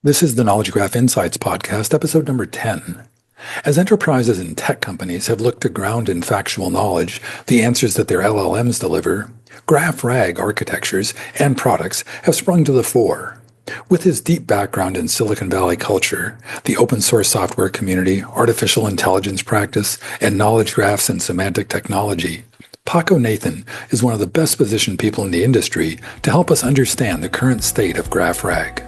This is the Knowledge Graph Insights podcast, episode number 10. As enterprises and tech companies have looked to ground in factual knowledge the answers that their LLMs deliver, graph RAG architectures and products have sprung to the fore. With his deep background in Silicon Valley culture, the open source software community, artificial intelligence practice, and knowledge graphs and semantic technology, Paco Nathan is one of the best positioned people in the industry to help us understand the current state of graph RAG.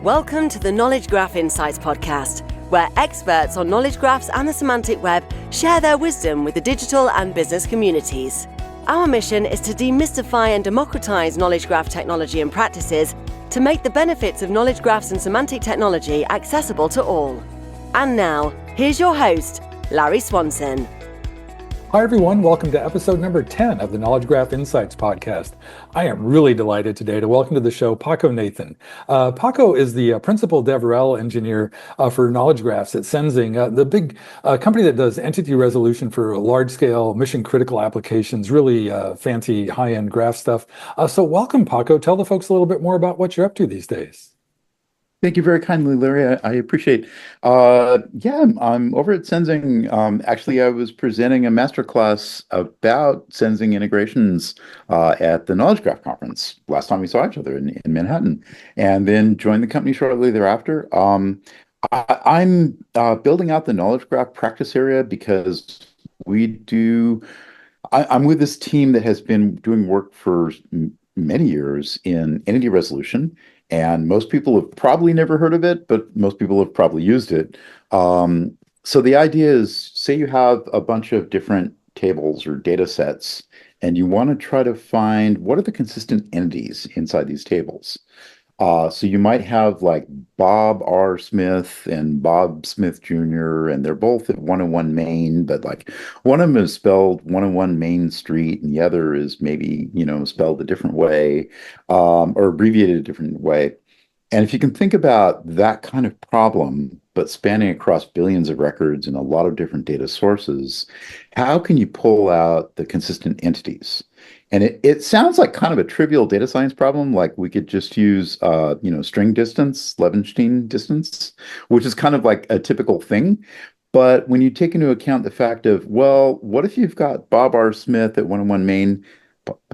Welcome to the Knowledge Graph Insights podcast, where experts on knowledge graphs and the semantic web share their wisdom with the digital and business communities. Our mission is to demystify and democratize knowledge graph technology and practices to make the benefits of knowledge graphs and semantic technology accessible to all. And now, here's your host, Larry Swanson. Hi, everyone. Welcome to episode number 10 of the Knowledge Graph Insights podcast. I am really delighted today to welcome to the show Paco Nathan. Paco is the principal DevRel engineer for knowledge graphs at Sensing, the big company that does entity resolution for large-scale mission-critical applications, really fancy high-end graph stuff. So welcome, Paco. Tell the folks a little bit more about what you're up to these days. Thank you very kindly, Larry. I appreciate. I'm over at Sensing. Actually, I was presenting a masterclass about Sensing integrations at the Knowledge Graph conference last time we saw each other in Manhattan, and then joined the company shortly thereafter. I'm building out the Knowledge Graph practice area because we do. I'm with this team that has been doing work for many years in entity resolution. And most people have probably never heard of it, but most people have probably used it. So the idea is, say you have a bunch of different tables or data sets, and you want to try to find what are the consistent entities inside these tables. So you might have like Bob R. Smith and Bob Smith Jr., and they're both at 101 Main, but like one of them is spelled 101 Main Street, and the other is maybe, spelled a different way, or abbreviated a different way. And if you can think about that kind of problem, but spanning across billions of records and a lot of different data sources, how can you pull out the consistent entities? And it sounds like kind of a trivial data science problem, like we could just use, string distance, Levenshtein distance, which is kind of like a typical thing. But when you take into account the fact of, well, what if you've got Bob R. Smith at 101 Main,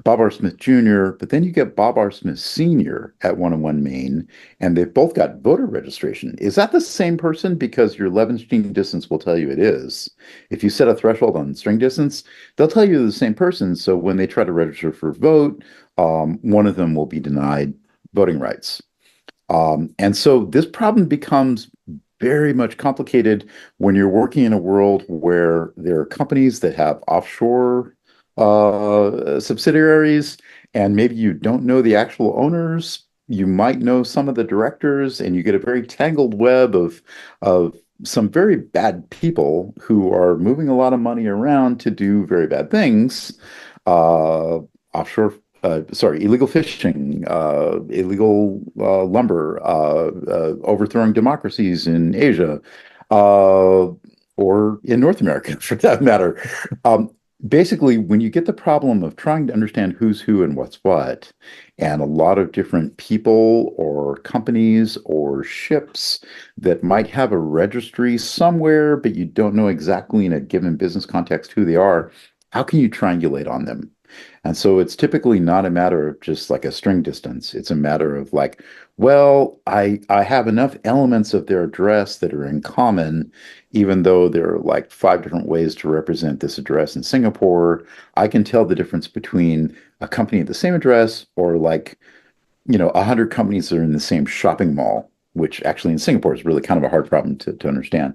Bob R. Smith Jr., but then you get Bob R. Smith Sr. at 101 Main, and they've both got voter registration. Is that the same person? Because your Levenshtein distance will tell you it is. If you set a threshold on string distance, they'll tell you the same person. So when they try to register for vote, one of them will be denied voting rights. And so this problem becomes very much complicated when you're working in a world where there are companies that have offshore subsidiaries, and maybe you don't know the actual owners. You might know some of the directors, and you get a very tangled web of some very bad people who are moving a lot of money around to do very bad things. Illegal fishing, illegal lumber, overthrowing democracies in Asia, or in North America, for that matter. Basically, when you get the problem of trying to understand who's who and what's what, and a lot of different people or companies or ships that might have a registry somewhere, but you don't know exactly in a given business context who they are, how can you triangulate on them? And so it's typically not a matter of just like a string distance. It's a matter of like, well, I have enough elements of their address that are in common, even though there are like 5 different ways to represent this address in Singapore. I can tell the difference between a company at the same address or like, 100 companies that are in the same shopping mall, which actually in Singapore is really kind of a hard problem to understand.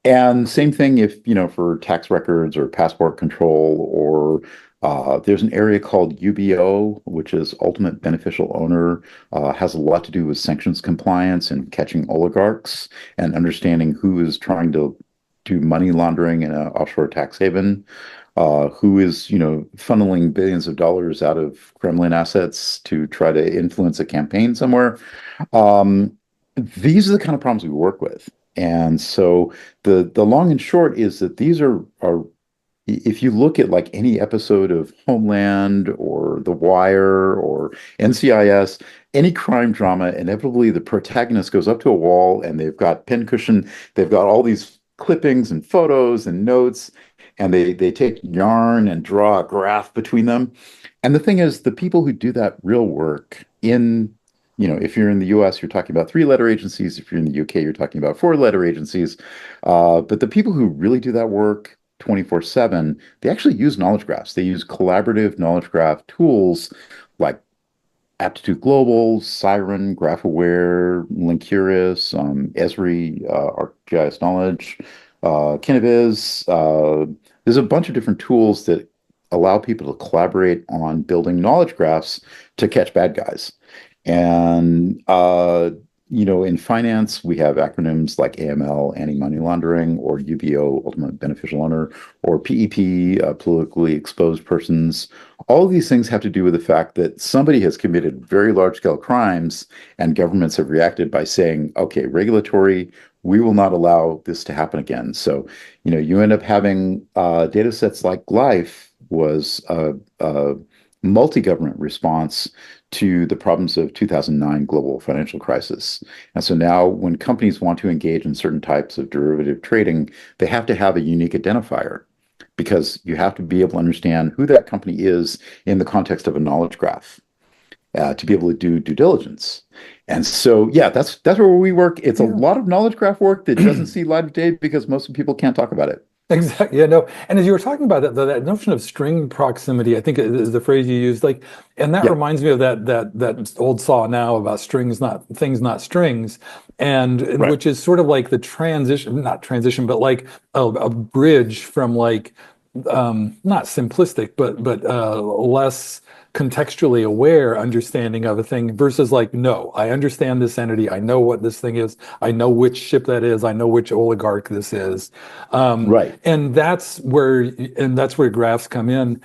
And same thing if, for tax records or passport control, or there's an area called UBO, which is Ultimate Beneficial Owner, has a lot to do with sanctions compliance and catching oligarchs and understanding who is trying to do money laundering in an offshore tax haven, who is, funneling billions of dollars out of Kremlin assets to try to influence a campaign somewhere. These are the kind of problems we work with. And so the long and short is that these are if you look at like any episode of Homeland or The Wire or NCIS, any crime drama, inevitably the protagonist goes up to a wall and they've got pincushion, they've got all these clippings and photos and notes, and they take yarn and draw a graph between them. And the thing is, the people who do that real work in, if you're in the US, you're talking about three-letter agencies. If you're in the UK, you're talking about four-letter agencies. But the people who really do that work 24/7, they actually use knowledge graphs. They use collaborative knowledge graph tools like Aptitude Global, Siren, GraphAware, Linkurious, Esri, ArcGIS Knowledge, Kineviz. There's a bunch of different tools that allow people to collaborate on building knowledge graphs to catch bad guys. And in finance, we have acronyms like AML, anti-money laundering, or UBO, ultimate beneficial owner, or PEP, politically exposed persons. All of these things have to do with the fact that somebody has committed very large-scale crimes, and governments have reacted by saying, okay, regulatory, we will not allow this to happen again. So, you end up having data sets like Life was a multi-government response to the problems of 2009 global financial crisis. And so now when companies want to engage in certain types of derivative trading, they have to have a unique identifier because you have to be able to understand who that company is in the context of a knowledge graph to be able to do due diligence. And so, yeah, that's where we work. It's a lot of knowledge graph work that doesn't see light of day because most people can't talk about it. Exactly. Yeah, no. And as you were talking about that notion of string proximity, I think is the phrase you used. Like, and that Yeah, reminds me of that old saw now about strings, not things, not strings, and right. which is sort of like the transition, not transition, but like a bridge from like not simplistic, but less contextually aware understanding of a thing versus like, no, I understand this entity. I know what this thing is. I know which ship that is. I know which oligarch this is. Right. And that's where graphs come in.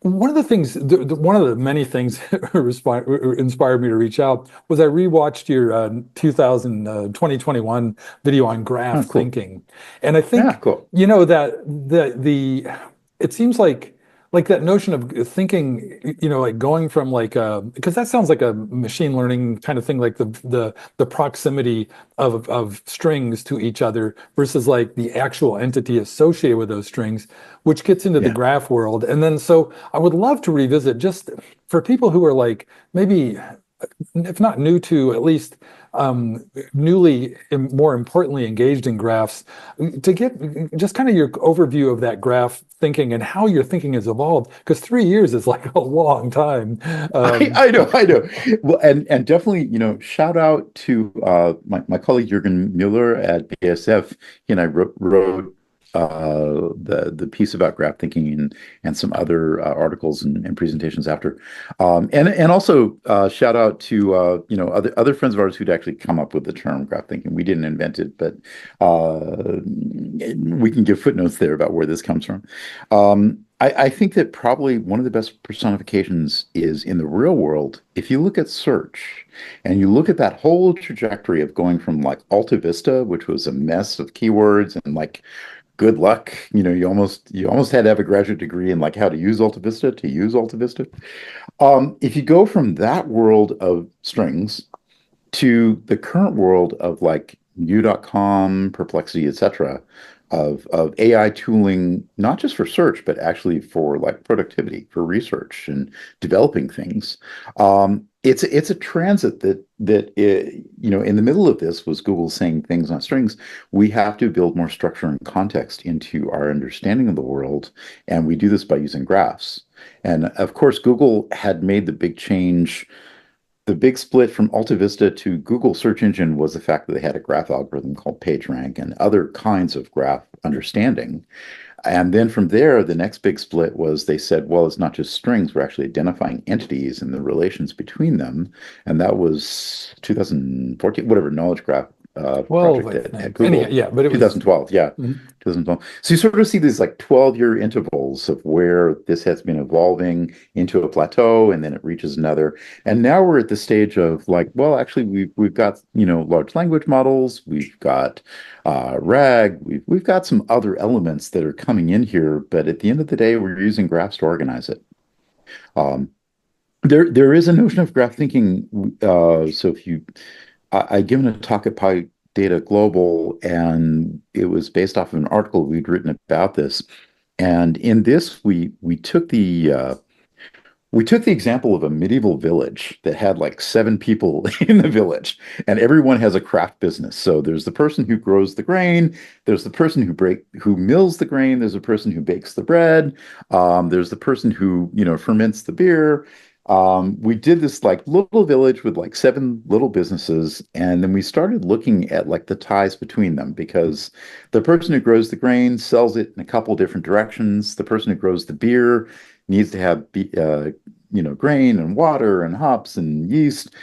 One of the things, one of the many things that inspired me to reach out was I rewatched your 2021 video on graph Oh, cool. thinking, and I Yeah, think cool. that the it seems like that notion of thinking, like going from like because that sounds like a machine learning kind of thing, like the proximity of strings to each other versus like the actual entity associated with those strings, which gets into the Yeah. graph world. And then so I would love to revisit just for people who are like maybe if not new to, at least newly, more importantly, engaged in graphs, to get just kind of your overview of that graph thinking and how your thinking has evolved, because 3 years is like a long time. Um, I know. Well, and definitely, shout out to my colleague Jürgen Mueller at BASF. He and I wrote the piece about graph thinking and some other articles and presentations after. And also shout out to other friends of ours who'd actually come up with the term graph thinking. We didn't invent it, but we can give footnotes there about where this comes from. I think that probably one of the best personifications is in the real world. If you look at search and you look at that whole trajectory of going from like Alta Vista, which was a mess of keywords and like good luck, you almost had to have a graduate degree in like how to use Alta Vista to use Alta Vista. If you go from that world of strings to the current world of like U.com, Perplexity, etc., of AI tooling, not just for search, but actually for like productivity, for research and developing things. It's a transit that in the middle of this was Google saying things on strings. We have to build more structure and context into our understanding of the world, and we do this by using graphs. And of course, Google had made the big change. The big split from Alta Vista to Google search engine was the fact that they had a graph algorithm called PageRank and other kinds of graph understanding. And then from there, the next big split was they said, well, it's not just strings, we're actually identifying entities and the relations between them. And that was 2014, whatever, Knowledge Graph 12, project I at think. Anyhow, Google. yeah, but it was. 2012, yeah. Mhm. 2012. So you sort of see these like 12-year intervals of where this has been evolving into a plateau and then it reaches another. And now we're at the stage of like, well, actually we've got, large language models, we've got RAG, we've got some other elements that are coming in here, but at the end of the day, we're using graphs to organize it. Um, There is a notion of graph thinking. So if you, I'd given a talk at Pi Data Global, and it was based off of an article we'd written about this. And in this, we took the example of a medieval village that had like seven people in the village, and everyone has a craft business. So there's the person who grows the grain, there's the person who mills the grain, there's a person who bakes the bread, there's the person who ferments the beer. We did this like little village with like seven little businesses, and then we started looking at like the ties between them because the person who grows the grain sells it in a couple different directions. The person who grows the beer needs to have grain and water and hops and yeast.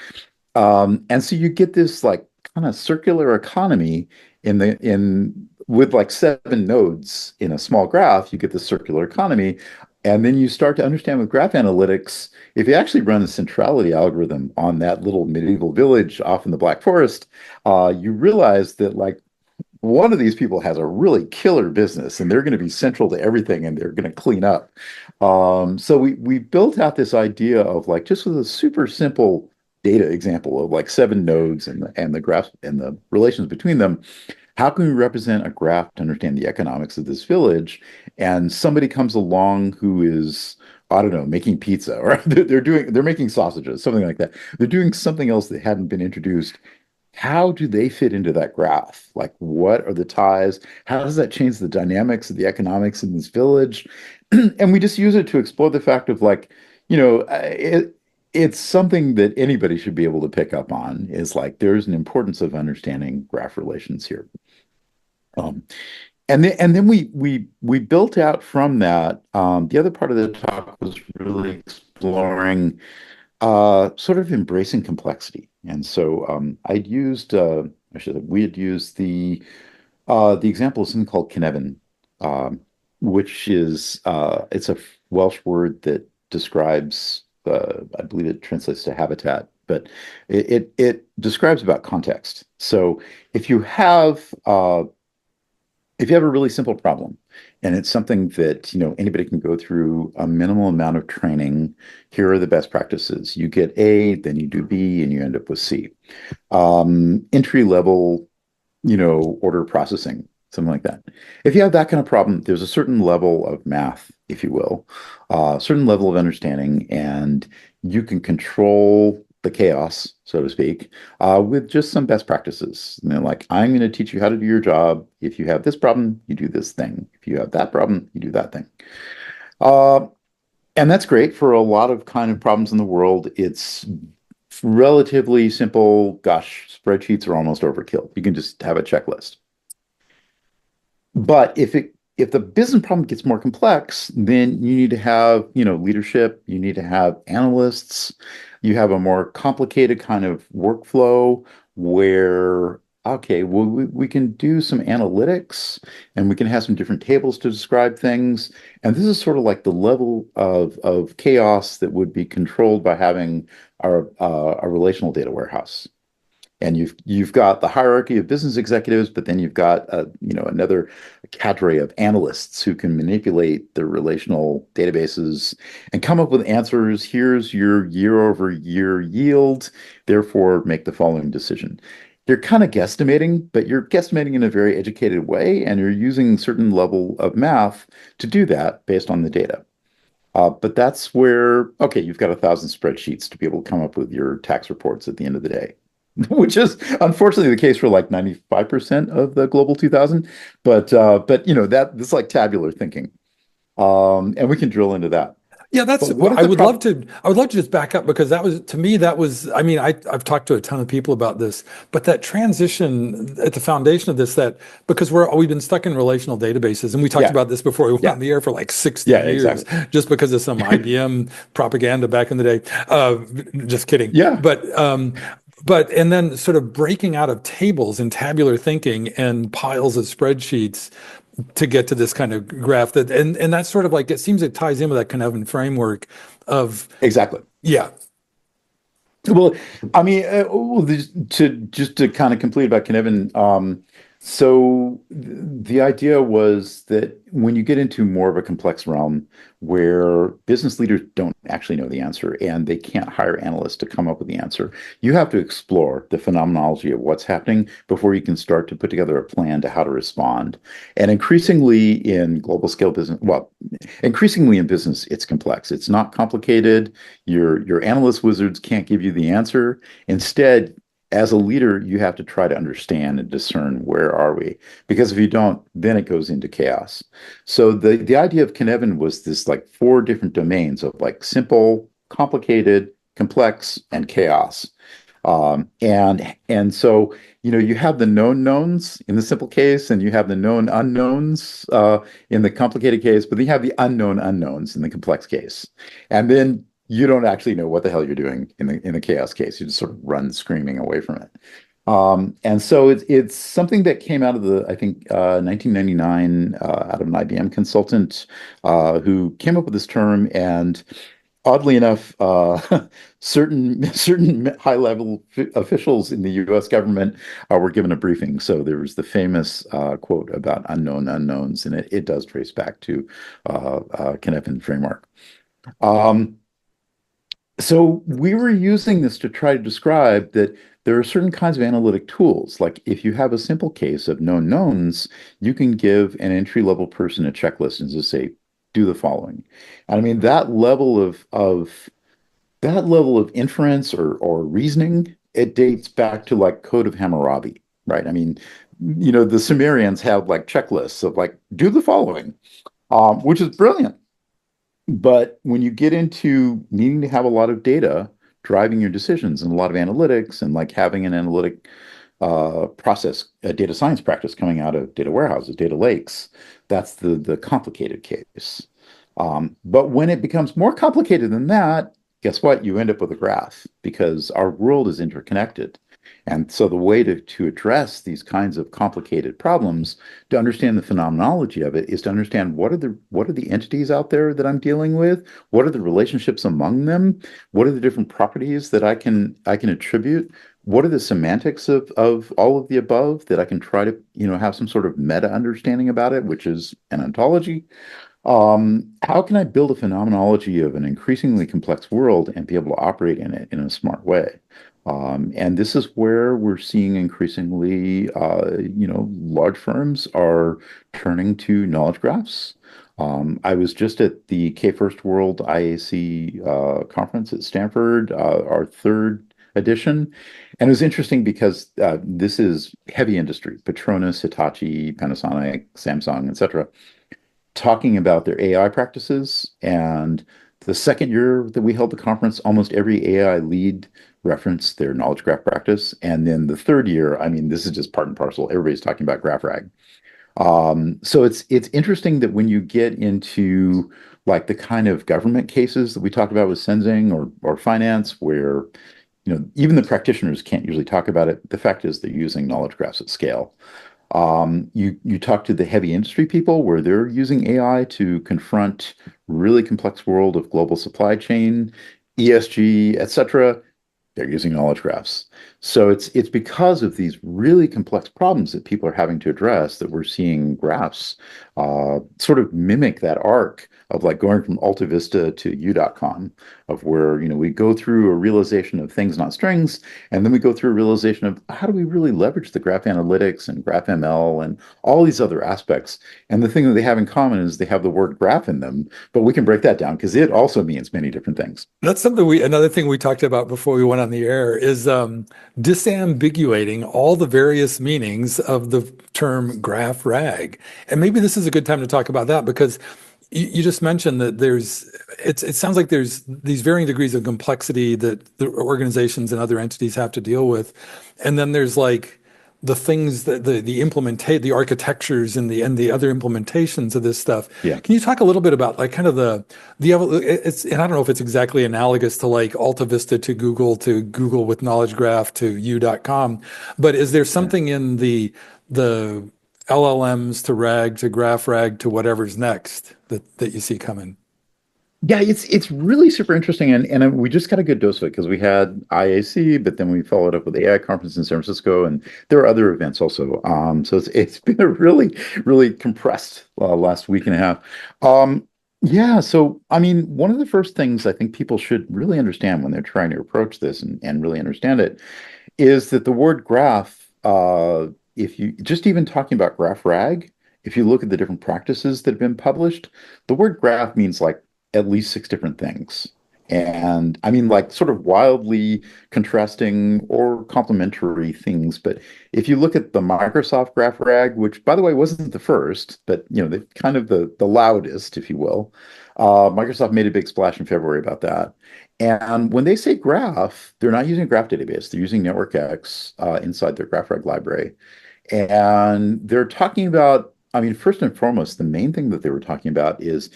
And so you get this like kind of circular economy in with like seven nodes in a small graph, you get the circular economy. And then you start to understand with graph analytics, if you actually run a centrality algorithm on that little medieval village off in the Black Forest, you realize that like one of these people has a really killer business and they're going to be central to everything and they're going to clean up. So we built out this idea of like just with a super simple data example of like seven nodes and the graph and the relations between them. How can we represent a graph to understand the economics of this village? And somebody comes along who is, I don't know, making pizza or they're making sausages, something like that. They're doing something else that hadn't been introduced. How do they fit into that graph? Like, what are the ties? How does that change the dynamics of the economics in this village? And we just use it to explore the fact of like, it's something that anybody should be able to pick up on is like there's an importance of understanding graph relations here. Um, and then we built out from that. The other part of the talk was really exploring sort of embracing complexity. And so we had used the example of something called Cynefin, which is it's a Welsh word that describes I believe it translates to habitat, but it describes about context. So if you have if you have a really simple problem and it's something that anybody can go through a minimal amount of training, here are the best practices. You get A, then you do B, and you end up with C. Entry level, order processing, something like that. If you have that kind of problem, there's a certain level of math, if you will, a certain level of understanding, and you can control the chaos, so to speak, with just some best practices. Like, I'm going to teach you how to do your job. If you have this problem, you do this thing. If you have that problem, you do that thing. Uh, and that's great for a lot of kind of problems in the world. It's relatively simple. Gosh, spreadsheets are almost overkill. You can just have a checklist. But if the business problem gets more complex, then you need to have, leadership, you need to have analysts, you have a more complicated kind of workflow where, okay, well, we can do some analytics and we can have some different tables to describe things. And this is sort of like the level of chaos that would be controlled by having a relational data warehouse. And you've got the hierarchy of business executives, but then you've got another cadre of analysts who can manipulate the relational databases and come up with answers. Here's your year-over-year yield, therefore make the following decision. You're kind of guesstimating, but you're guesstimating in a very educated way, and you're using a certain level of math to do that based on the data. But that's where, okay, you've got 1,000 spreadsheets to be able to come up with your tax reports at the end of the day. Which is unfortunately the case for like 95% of the global 2000. But that's like tabular thinking. And we can drill into that. Yeah, that's But what is I the would love problem? to I would love to just back up because that was to me that was I mean I've talked to a ton of people about this, but that transition at the foundation of this that because we've been stuck in relational databases and we talked Yeah, about this before we went yeah, on the air for like 60 yeah, years exactly. just because of some IBM propaganda back in the day. Just kidding. Yeah, But and then sort of breaking out of tables and tabular thinking and piles of spreadsheets to get to this kind of graph that and that's sort of like it seems it ties in with that Cynefin framework of exactly. yeah. Well, I mean, to kind of complete about Cynefin, So the idea was that when you get into more of a complex realm where business leaders don't actually know the answer and they can't hire analysts to come up with the answer, you have to explore the phenomenology of what's happening before you can start to put together a plan to how to respond. And increasingly in global scale business, well, increasingly in business, it's complex. It's not complicated. Your analyst wizards can't give you the answer. Instead, as a leader, you have to try to understand and discern where are we? Because if you don't, then it goes into chaos. So the idea of Cynefin was this like four different domains of like simple, complicated, complex, and chaos. And so you have the known knowns in the simple case, and you have the known unknowns in the complicated case, but then you have the unknown unknowns in the complex case. And then you don't actually know what the hell you're doing in the chaos case. You just sort of run screaming away from it. And so it's something that came out of the, I think, 1999 out of an IBM consultant who came up with this term. And oddly enough, certain high-level officials in the U.S. government were given a briefing. So there was the famous quote about unknown unknowns, and it does trace back to Cynefin framework. Um, so we were using this to try to describe that there are certain kinds of analytic tools. Like if you have a simple case of known knowns, you can give an entry-level person a checklist and just say, do the following. And I mean, that level of inference or reasoning, it dates back to like Code of Hammurabi, right? I mean, the Sumerians have like checklists of like, do the following, which is brilliant. But when you get into needing to have a lot of data driving your decisions and a lot of analytics and like having an analytic process, a data science practice coming out of data warehouses, data lakes, that's the complicated case. But when it becomes more complicated than that, guess what? You end up with a graph because our world is interconnected. And so the way to address these kinds of complicated problems, to understand the phenomenology of it, is to understand what are the entities out there that I'm dealing with? What are the relationships among them? What are the different properties that I can attribute? What are the semantics of all of the above that I can try to, have some sort of meta understanding about it, which is an ontology? How can I build a phenomenology of an increasingly complex world and be able to operate in it in a smart way? And this is where we're seeing increasingly, large firms are turning to knowledge graphs. I was just at the K-First World IAC conference at Stanford, our third edition. And it was interesting because this is heavy industry, Petronas, Hitachi, Panasonic, Samsung, et cetera, talking about their AI practices. And the second year that we held the conference, almost every AI lead referenced their knowledge graph practice. And then the third year, I mean, this is just part and parcel. Everybody's talking about graph rag. So it's interesting that when you get into like the kind of government cases that we talked about with Senzing or finance, where even the practitioners can't usually talk about it. The fact is they're using knowledge graphs at scale. You talk to the heavy industry people where they're using AI to confront really complex world of global supply chain, ESG, et cetera. They're using knowledge graphs. So it's because of these really complex problems that people are having to address that we're seeing graphs sort of mimic that arc of like going from AltaVista to U.com, of where we go through a realization of things, not strings, and then we go through a realization of how do we really leverage the graph analytics and graph ML and all these other aspects. And the thing that they have in common is they have the word graph in them, but we can break that down because it also means many different things. That's another thing we talked about before we went on the air is disambiguating all the various meanings of the term graph rag. And maybe this is a good time to talk about that because you just mentioned that it sounds like there's these varying degrees of complexity that the organizations and other entities have to deal with. And then there's like the things that the architectures and the other implementations of this stuff. Yeah. Can you talk a little bit about like kind of and I don't know if it's exactly analogous to like Alta Vista to Google with knowledge graph to U.com, but is there Yeah. something in the LLMs to RAG to graph RAG to whatever's next that you see coming? Yeah, it's really super interesting, and we just got a good dose of it because we had IAC, but then we followed up with the AI conference in San Francisco, and there are other events also. So it's been a really compressed last week and a half. Yeah, so I mean, one of the first things I think people should really understand when they're trying to approach this and really understand it is that the word graph, if you just even talking about graph rag, if you look at the different practices that have been published, the word graph means like at least six different things. And I mean, like sort of wildly contrasting or complementary things. But if you look at the Microsoft Graph Rag, which by the way wasn't the first, but the kind of the loudest, if you will, Microsoft made a big splash in February about that. And when they say graph, they're not using a graph database. They're using NetworkX inside their GraphRag library. And they're talking about, I mean, first and foremost, the main thing that they were talking about is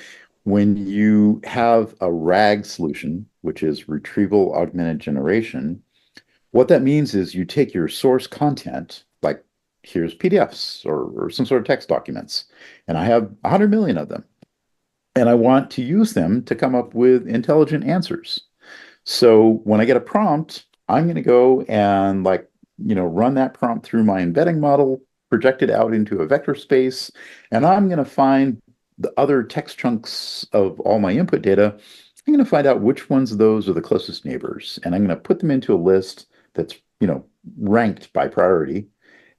when you have a RAG solution, which is retrieval augmented generation, what that means is you take your source content, like here's PDFs or some sort of text documents, and I have 100 million of them, and I want to use them to come up with intelligent answers. So when I get a prompt, I'm going to go and run that prompt through my embedding model, project it out into a vector space, and I'm going to find the other text chunks of all my input data. I'm going to find out which ones of those are the closest neighbors, and I'm going to put them into a list that's, ranked by priority.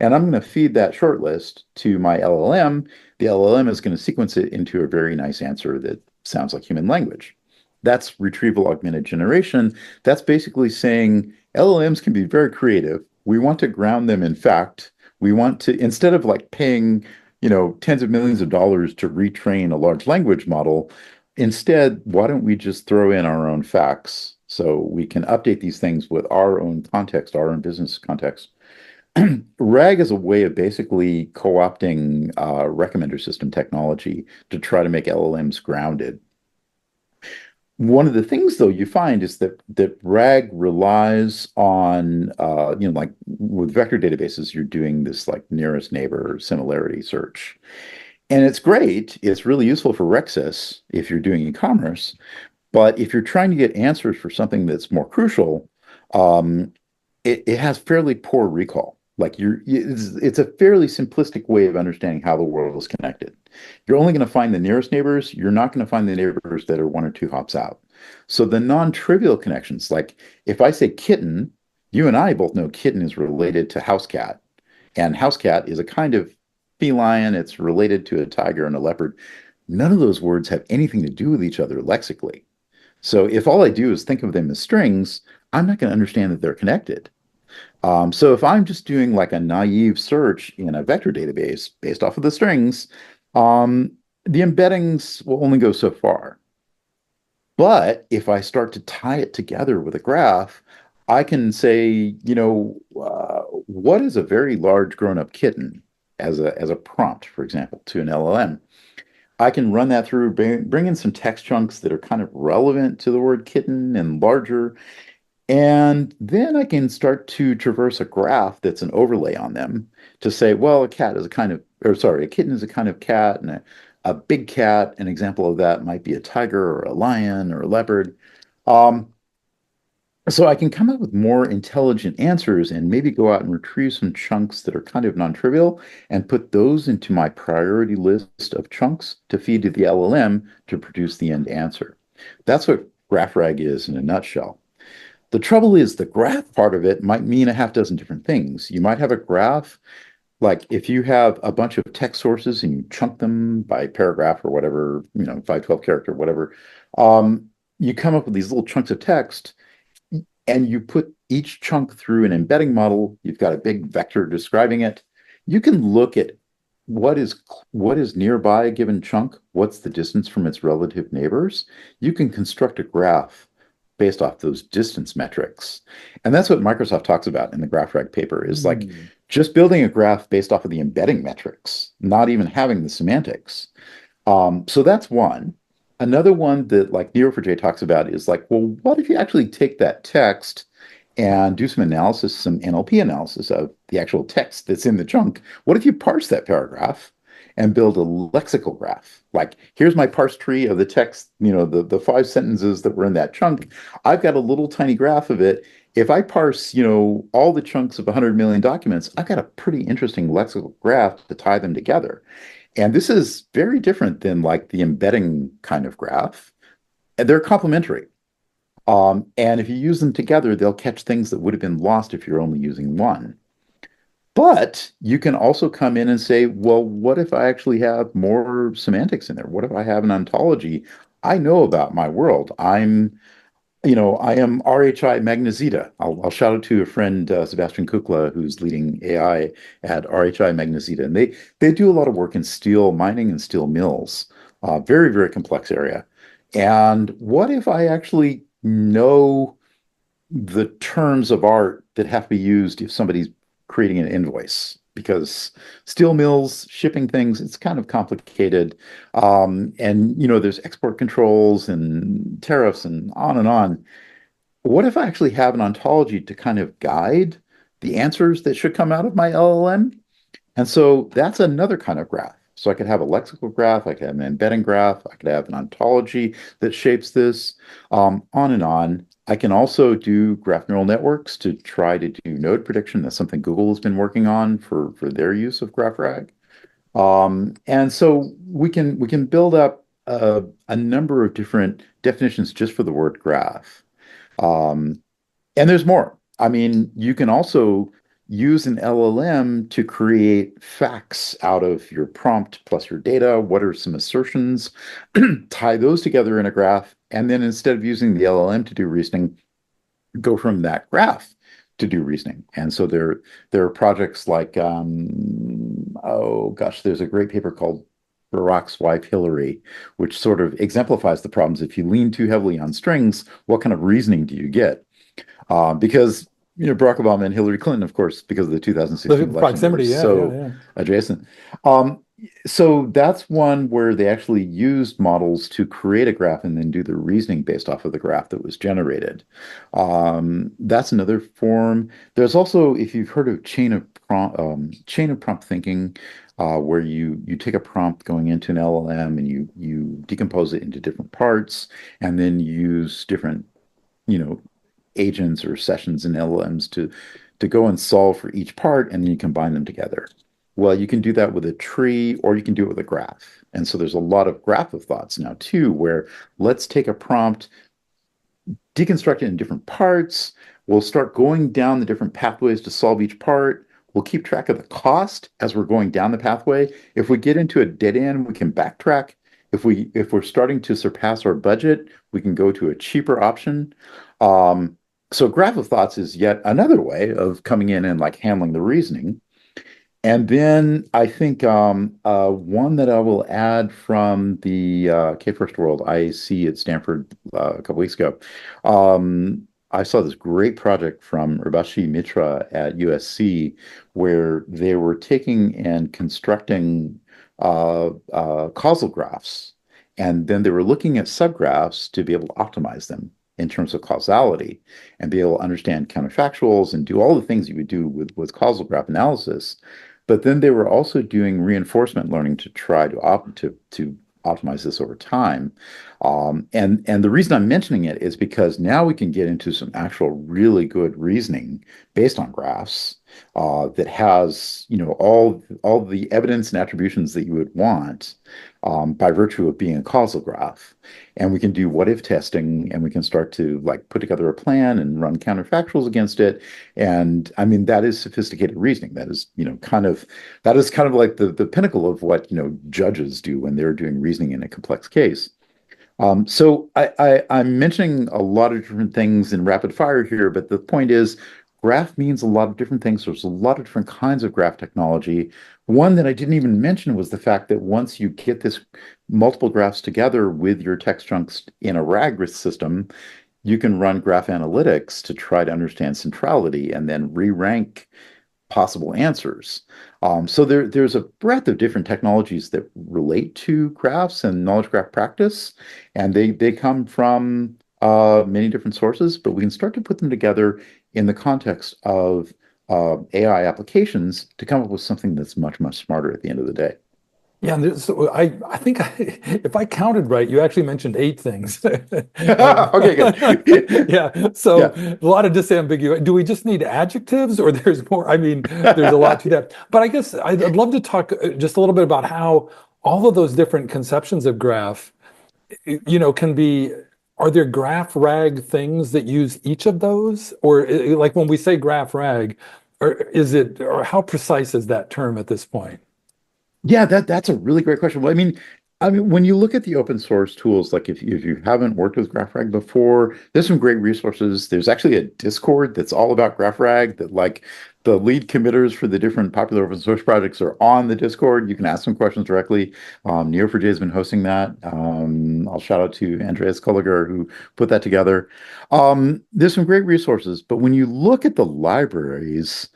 And I'm going to feed that short list to my LLM. The LLM is going to sequence it into a very nice answer that sounds like human language. That's retrieval augmented generation. That's basically saying LLMs can be very creative. We want to ground them in fact. We want to, instead of like paying, tens of millions of dollars to retrain a large language model, instead, why don't we just throw in our own facts so we can update these things with our own context, our own business context? RAG is a way of basically co-opting recommender system technology to try to make LLMs grounded. One of the things, though, you find is that RAG relies on, like with vector databases, you're doing this like nearest neighbor similarity search. And it's great. It's really useful for Rexus if you're doing e-commerce. But if you're trying to get answers for something that's more crucial, um, it has fairly poor recall. Like it's a fairly simplistic way of understanding how the world is connected. You're only going to find the nearest neighbors. You're not going to find the neighbors that are one or two hops out. So the non-trivial connections, like if I say kitten, you and I both know kitten is related to house cat, and house cat is a kind of feline. It's related to a tiger and a leopard. None of those words have anything to do with each other lexically. So if all I do is think of them as strings, I'm not going to understand that they're connected. So if I'm just doing like a naive search in a vector database based off of the strings, um, the embeddings will only go so far. But if I start to tie it together with a graph, I can say, what is a very large grown-up kitten as a prompt, for example, to an LLM. I can run that through, bring in some text chunks that are kind of relevant to the word kitten and larger, and then I can start to traverse a graph that's an overlay on them to say, well, a cat is a kind of, or sorry, a kitten is a kind of cat, and a big cat, an example of that might be a tiger or a lion or a leopard. Um, so I can come up with more intelligent answers and maybe go out and retrieve some chunks that are kind of non-trivial and put those into my priority list of chunks to feed to the LLM to produce the end answer. That's what GraphRag is in a nutshell. The trouble is the graph part of it might mean a half dozen different things. You might have a graph, like if you have a bunch of text sources and you chunk them by paragraph or whatever, 512 character, whatever, you come up with these little chunks of text and you put each chunk through an embedding model. You've got a big vector describing it. You can look at what is nearby a given chunk, what's the distance from its relative neighbors. You can construct a graph based off those distance metrics. And that's what Microsoft talks about in the GraphRag paper is like just building a graph based off of the embedding metrics, not even having the semantics. So that's one. Another one that like Neo4j talks about is like, well, what if you actually take that text and do some analysis, some NLP analysis of the actual text that's in the chunk? What if you parse that paragraph and build a lexical graph. Like, here's my parse tree of the text, the five sentences that were in that chunk. I've got a little tiny graph of it. If I parse, all the chunks of 100 million documents, I've got a pretty interesting lexical graph to tie them together. And this is very different than like the embedding kind of graph. And they're complementary. And if you use them together, they'll catch things that would have been lost if you're only using one. But you can also come in and say, well, what if I actually have more semantics in there? What if I have an ontology? I know about my world. I am RHI Magnesita. I'll shout out to a friend, Sebastian Kukla, who's leading AI at RHI Magnesita. And they do a lot of work in steel mining and steel mills. Very, very complex area. And what if I actually know the terms of art that have to be used if somebody's creating an invoice? Because steel mills, shipping things, it's kind of complicated. And, there's export controls and tariffs and on and on. What if I actually have an ontology to kind of guide the answers that should come out of my LLM? And so that's another kind of graph. So I could have a lexical graph, I could have an embedding graph, I could have an ontology that shapes this, on and on. I can also do graph neural networks to try to do node prediction. That's something Google has been working on for their use of GraphRag. And so we can build up a number of different definitions just for the word graph. Um, and there's more. I mean, you can also use an LLM to create facts out of your prompt plus your data. What are some assertions? Tie those together in a graph. And then instead of using the LLM to do reasoning, go from that graph to do reasoning. And so there are projects like, oh gosh, there's a great paper called Barack's wife Hillary, which sort of exemplifies the problems. If you lean too heavily on strings, what kind of reasoning do you get? Because Barack Obama and Hillary Clinton, of course, because of the 2016 election, Proximity, were yeah, so yeah, adjacent. So that's one where they actually used models to create a graph and then do the reasoning based off of the graph that was generated. That's another form. There's also, if you've heard of chain of prompt thinking, where you take a prompt going into an LLM and you decompose it into different parts and then use different, you know, agents or sessions in LLMs to go and solve for each part, and then you combine them together. Well, you can do that with a tree, or you can do it with a graph. And so there's a lot of graph of thoughts now too, where let's take a prompt, deconstruct it in different parts. We'll start going down the different pathways to solve each part. We'll keep track of the cost as we're going down the pathway. If we get into a dead end, we can backtrack. If we're starting to surpass our budget, we can go to a cheaper option. So graph of thoughts is yet another way of coming in and like handling the reasoning. And then I think one that I will add from the K-First World IAC at Stanford a couple weeks ago. I saw this great project from Urvashi Mitra at USC where they were taking and constructing causal graphs. And then they were looking at subgraphs to be able to optimize them in terms of causality and be able to understand counterfactuals and do all the things you would do with causal graph analysis. But then they were also doing reinforcement learning to try to optimize this over time. And the reason I'm mentioning it is because now we can get into some actual really good reasoning based on graphs that has all the evidence and attributions that you would want by virtue of being a causal graph. And we can do what if testing, and we can start to like put together a plan and run counterfactuals against it. And I mean, that is sophisticated reasoning. That is, that is kind of like the pinnacle of what, judges do when they're doing reasoning in a complex case. So I'm mentioning a lot of different things in rapid fire here, but the point is graph means a lot of different things. There's a lot of different kinds of graph technology. One that I didn't even mention was the fact that once you get this multiple graphs together with your text chunks in a RAG system, you can run graph analytics to try to understand centrality and then re-rank possible answers. So there's a breadth of different technologies that relate to graphs and knowledge graph practice, and they come from many different sources, but we can start to put them together in the context of AI applications to come up with something that's much, much smarter at the end of the day. Yeah, and so I think if I counted right, you actually mentioned eight things. Okay, good. Yeah, so Yeah. a lot of disambiguation. Do we just need adjectives, or there's more? I mean, there's a lot to that. But I guess I'd love to talk just a little bit about how all of those different conceptions of graph, can be. Are there graph rag things that use each of those, or like when we say graph rag, or how precise is that term at this point? Yeah, that's a really great question. Well, I mean, when you look at the open source tools, like if you haven't worked with GraphRag before, there's some great resources. There's actually a Discord that's all about GraphRag that like the lead committers for the different popular open source projects are on the Discord. You can ask them questions directly. Neo4j has been hosting that. I'll shout out to Andreas Kolliger who put that together. There's some great resources, but when you look at the libraries,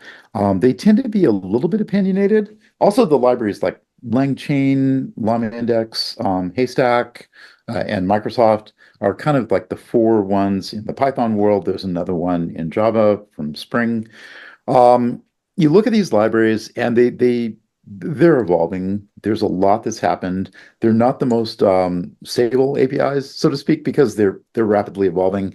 they tend to be a little bit opinionated. Also, the libraries like LangChain, LlamaIndex, Haystack, and Microsoft are kind of like the four ones in the Python world. There's another one in Java from Spring. Um, you look at these libraries and they're evolving. There's a lot that's happened. They're not the most stable APIs, so to speak, because they're rapidly evolving.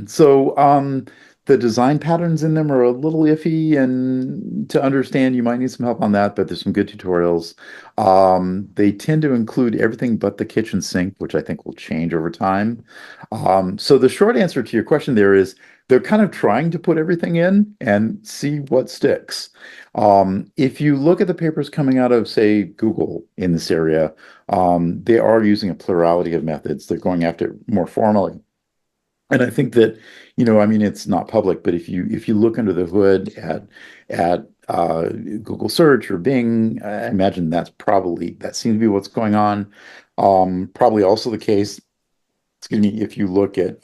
So the design patterns in them are a little iffy, and to understand, you might need some help on that, but there's some good tutorials. They tend to include everything but the kitchen sink, which I think will change over time. So the short answer to your question there is they're kind of trying to put everything in and see what sticks. If you look at the papers coming out of, say, Google in this area, they are using a plurality of methods. They're going after it more formally. And I think that, I mean, it's not public, but if you look under the hood at Google search or Bing, I imagine that seems to be what's going on. Probably also the case, excuse me, if you look at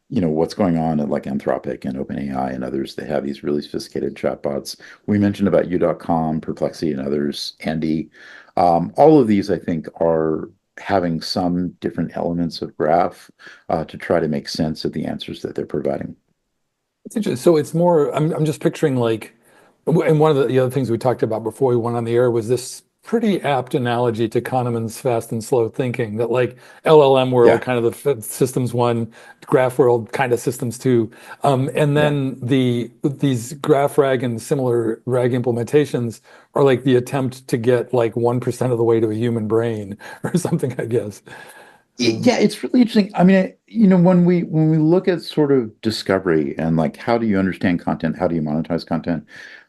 what's going on at like Anthropic and OpenAI and others, they have these really sophisticated chatbots. We mentioned about U.com, Perplexity, and others, Andy. All of these, I think, are having some different elements of graph to try to make sense of the answers that they're providing. It's interesting. So it's more, I'm just picturing like, and one of the other things we talked about before we went on the air was this pretty apt analogy to Kahneman's fast and slow thinking that like LLM world, Yeah, kind of the systems one, graph world, kind of systems two. And yeah. then these graph rag and similar rag implementations are like the attempt to get like 1% of the way to a human brain or something, I guess. So, Yeah, it's really interesting. I mean, when we look at sort of discovery and like how do you understand content, how do you monetize content?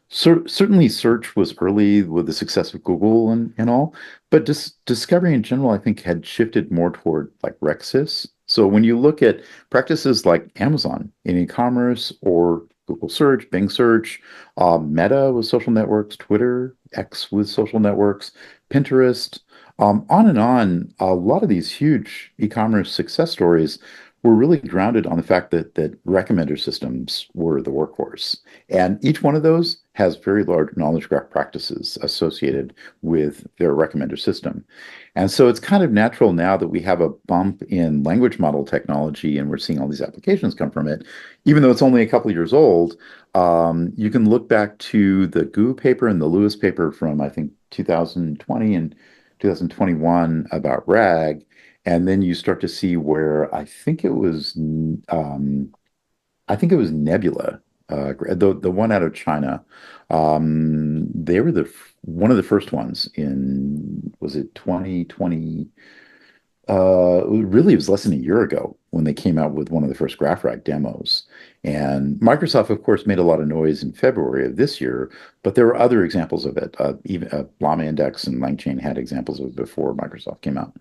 Certainly search was early with the success of Google and all, but discovery in general, I think, had shifted more toward like RecSys. So when you look at practices like Amazon in e-commerce or Google search, Bing search, Meta with social networks, Twitter, X with social networks, Pinterest, on and on, a lot of these huge e-commerce success stories were really grounded on the fact that recommender systems were the workhorse. And each one of those has very large knowledge graph practices associated with their recommender system. And so it's kind of natural now that we have a bump in language model technology and we're seeing all these applications come from it. Even though it's only a couple of years old, you can look back to the Gu paper and the Lewis paper from, I think, 2020 and 2021 about RAG. And then you start to see where I think it was Nebula, the one out of China. They were one of the first ones in, was it 2020? Really, it was less than a year ago when they came out with one of the first GraphRag demos. And Microsoft, of course, made a lot of noise in February of this year, but there were other examples of it. Even LlamaIndex and LangChain had examples of it before Microsoft came out.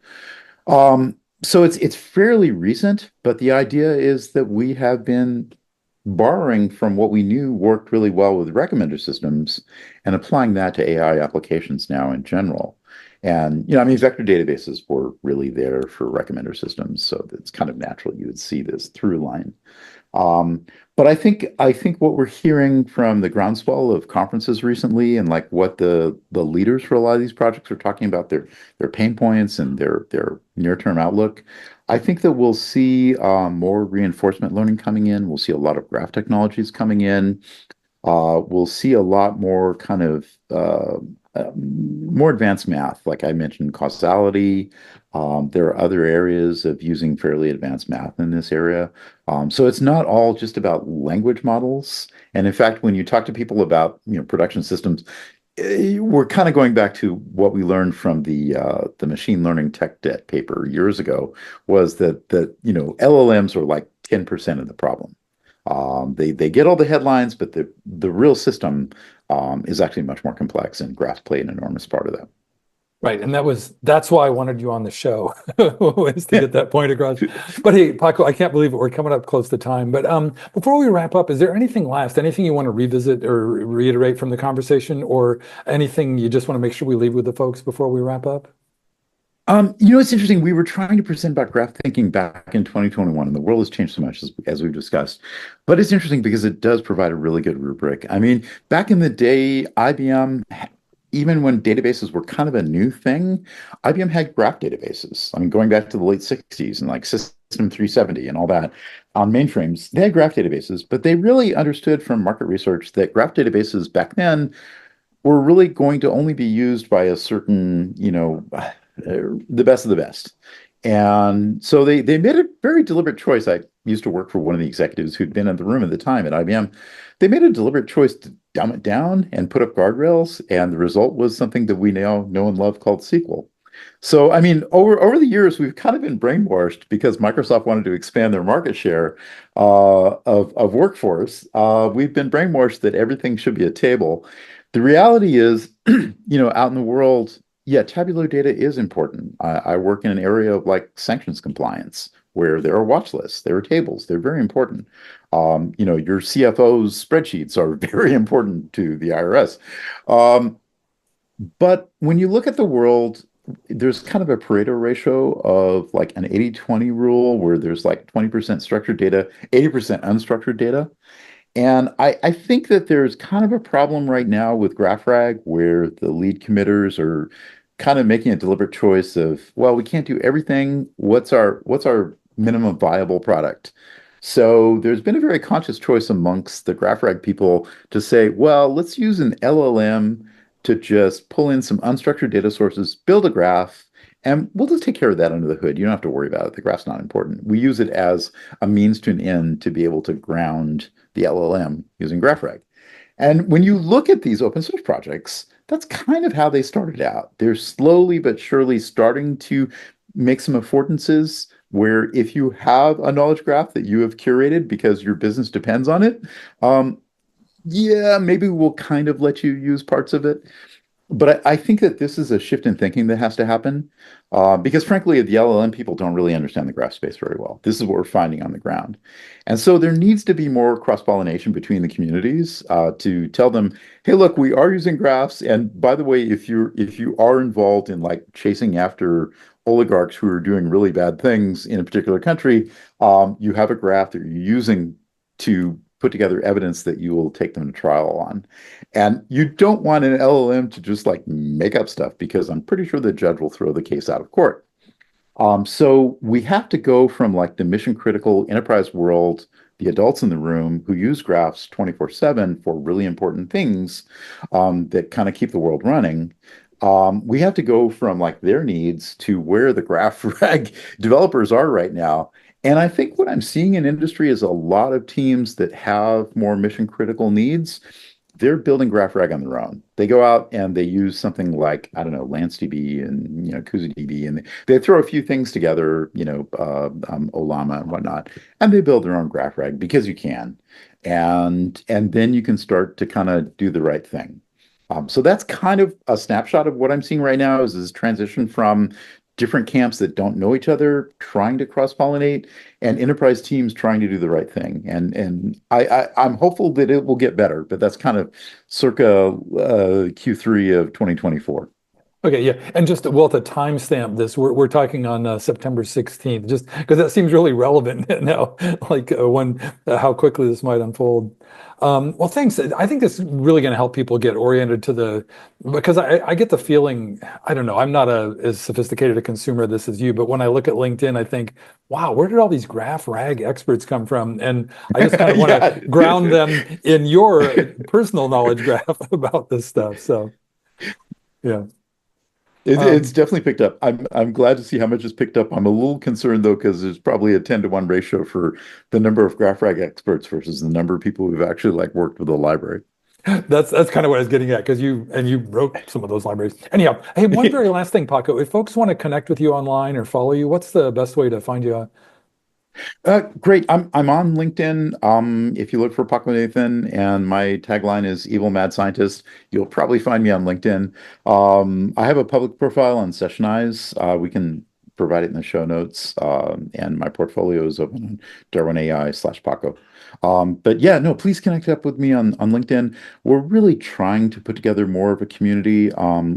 So it's fairly recent, but the idea is that we have been borrowing from what we knew worked really well with recommender systems and applying that to AI applications now in general. And, I mean, vector databases were really there for recommender systems, so it's kind of natural you would see this through line. Um, but I think what we're hearing from the groundswell of conferences recently and like what the leaders for a lot of these projects are talking about their pain points and their near-term outlook. I think that we'll see more reinforcement learning coming in. We'll see a lot of graph technologies coming in. we'll see a lot more kind of more advanced math, like I mentioned, causality. There are other areas of using fairly advanced math in this area. So it's not all just about language models. And in fact, when you talk to people about, production systems, we're kind of going back to what we learned from the machine learning tech debt paper years ago, was that LLMs are like 10% of the problem. They get all the headlines, but the real system is actually much more complex, and graphs play an enormous part of that. Right, and that's why I wanted you on the show, was to get that point across. But hey, Paco, I can't believe it. We're coming up close to time. But before we wrap up, is there anything last, anything you want to revisit or reiterate from the conversation, or anything you just want to make sure we leave with the folks before we wrap up? It's interesting. We were trying to present about graph thinking back in 2021, and the world has changed so much as we've discussed. But it's interesting because it does provide a really good rubric. I mean, back in the day, IBM, even when databases were kind of a new thing, IBM had graph databases. I mean, going back to the late 60s and like System 370 and all that on mainframes, they had graph databases, but they really understood from market research that graph databases back then were really going to only be used by a certain, the best of the best. And so they made a very deliberate choice. I used to work for one of the executives who'd been in the room at the time at IBM. They made a deliberate choice to dumb it down and put up guardrails, and the result was something that we now know and love called SQL. So, I mean, over the years, we've kind of been brainwashed because Microsoft wanted to expand their market share of workforce. We've been brainwashed that everything should be a table. The reality is, out in the world, yeah, tabular data is important. I work in an area of like sanctions compliance where there are watch lists, there are tables, they're very important. Your CFO's spreadsheets are very important to the IRS. But when you look at the world, there's kind of a Pareto ratio of like an 80-20 rule where there's like 20% structured data, 80% unstructured data. And I think that there's kind of a problem right now with GraphRag where the lead committers are kind of making a deliberate choice of, well, we can't do everything. What's our minimum viable product? So there's been a very conscious choice amongst the GraphRag people to say, well, let's use an LLM to just pull in some unstructured data sources, build a graph, and we'll just take care of that under the hood. You don't have to worry about it. The graph's not important. We use it as a means to an end to be able to ground the LLM using GraphRag. And when you look at these open source projects, that's kind of how they started out. They're slowly but surely starting to make some affordances where if you have a knowledge graph that you have curated because your business depends on it, yeah, maybe we'll kind of let you use parts of it. But I think that this is a shift in thinking that has to happen because, frankly, the LLM people don't really understand the graph space very well. This is what we're finding on the ground. And so there needs to be more cross-pollination between the communities to tell them, hey, look, we are using graphs. And by the way, if you are involved in like chasing after oligarchs who are doing really bad things in a particular country, you have a graph that you're using to put together evidence that you will take them to trial on. And you don't want an LLM to just like make up stuff because I'm pretty sure the judge will throw the case out of court. So we have to go from like the mission critical enterprise world, the adults in the room who use graphs 24/7 for really important things that kind of keep the world running. We have to go from like their needs to where the graph rag developers are right now. And I think what I'm seeing in industry is a lot of teams that have more mission critical needs. They're building GraphRag on their own. They go out and they use something like, I don't know, LanceDB and KuzuDB, and they throw a few things together, Olama and whatnot, and they build their own GraphRag because you can, and then you can start to kind of do the right thing. So that's kind of a snapshot of what I'm seeing right now is this transition from different camps that don't know each other trying to cross-pollinate and enterprise teams trying to do the right thing. And I'm hopeful that it will get better, but that's kind of circa Q3 of 2024. Okay, yeah, and just we'll have to timestamp this. We're talking on September 16th, just because that seems really relevant now, like when how quickly this might unfold. Well, thanks. I think this is really going to help people get oriented to because I get the feeling, I don't know, I'm not as sophisticated a consumer of this as you, but when I look at LinkedIn, I think, wow, where did all these graph rag experts come from? And I just kind of want to ground them in your personal knowledge graph about this stuff. So, yeah. It's definitely picked up. I'm glad to see how much it's picked up. I'm a little concerned though, because there's probably a 10-to-1 ratio for the number of GraphRag experts versus the number of people who've actually like worked with the library. That's kind of what I was getting at, because you wrote some of those libraries. Anyhow, hey, one very last thing, Paco. If folks want to connect with you online or follow you, what's the best way to find you? Great. I'm on LinkedIn. If you look for Paco Nathan, and my tagline is Evil Mad Scientist, you'll probably find me on LinkedIn. I have a public profile on Sessionize. We can provide it in the show notes. And my portfolio is open on Darwin AI/Paco. But yeah, no, please connect up with me on LinkedIn. We're really trying to put together more of a community.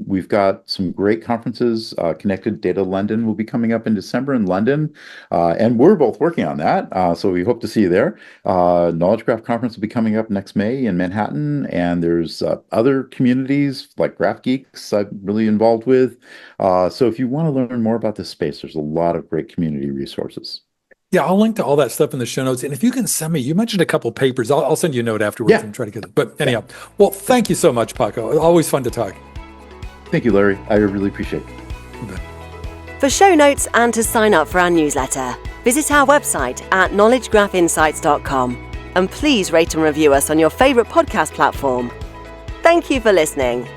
We've got some great conferences. Connected Data London will be coming up in December in London. And we're both working on that. So we hope to see you there. Knowledge Graph Conference will be coming up next May in Manhattan. And there's other communities like Graph Geeks I'm really involved with. So if you want to learn more about this space, there's a lot of great community resources. Yeah, I'll link to all that stuff in the show notes. And if you can send me, you mentioned a couple papers. I'll send you a note afterwards and try to get it. But anyhow, well, thank you so much, Paco. Always fun to talk. Thank you, Larry. I really appreciate it. For show notes and to sign up for our newsletter, visit our website at knowledgegraphinsights.com. And please rate and review us on your favorite podcast platform. Thank you for listening.